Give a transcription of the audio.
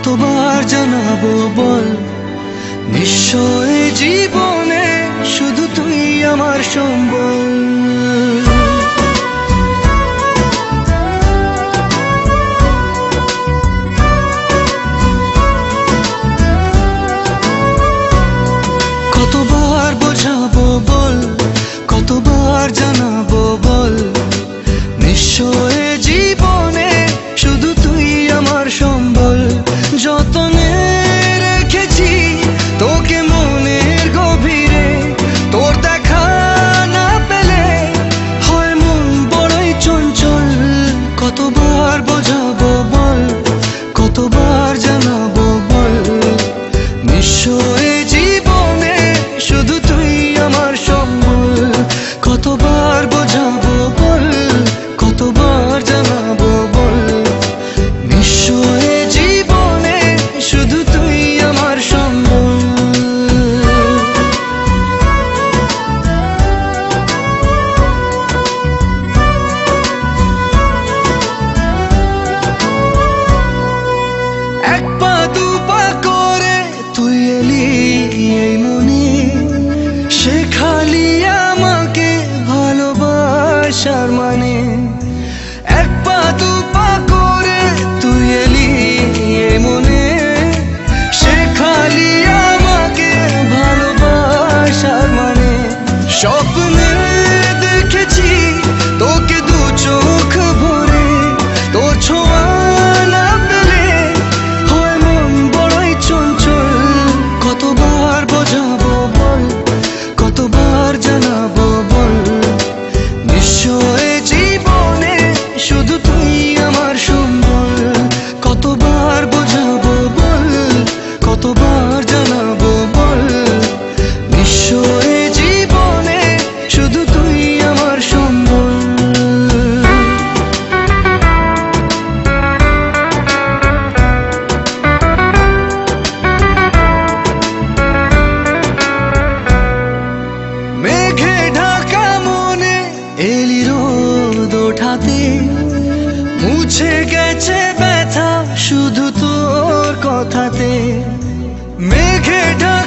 কতবার জানাবো বল, নিশ্চয় জীবনে শুধু তুই আমার সম্বল। কতবার বোঝাবো বল, কতবার জানাবো বল, নিশ্চয় জীবনে শুধু তুই আমার সম্বল। যতনে রেখেছি তোকে মনের গভীরে, তোর দেখা না পেলে হয় মন বড়ই চঞ্চল। কতবার বোঝাবো বল, কতবার জানাবো বল, নিশ্চয় জীবনে শুধু তুই আমার সম্বল। কতবার বোঝাবো বল, কতবার জানাবো বল, নিশ্চয় জীবনে শুধু তুই আমার সম্বল। এক পা দু পা করে তুই এলি এই মনে, শেখালি আমাকে ভালোবাসার মানে। এক পা দু পা করে তুই এলি এই মনে, শেখালি আমাকে ভালোবাসার মানে। স্বপ্নে দেখেছি তোকে দু চোখ ভরে, তোর ছোঁয়া না পেলে হয় মন বড়ই চঞ্চল। কতবার বোঝাবো বল, কতবার জানাবো বল, নিশ্চয় জীবনে শুধু তুই আমার সম্বল। কতবার বোঝাবো বল, কতবার জানাবো বল, নিশ্চয় জীবনে শুধু তুই আমার সম্বল। মেঘে ঢাকা মনে এলি রোদ ওঠাতে, মুছে গেছে ব্যথা শুধু তোর কথাতে। মেঘে ঢাকা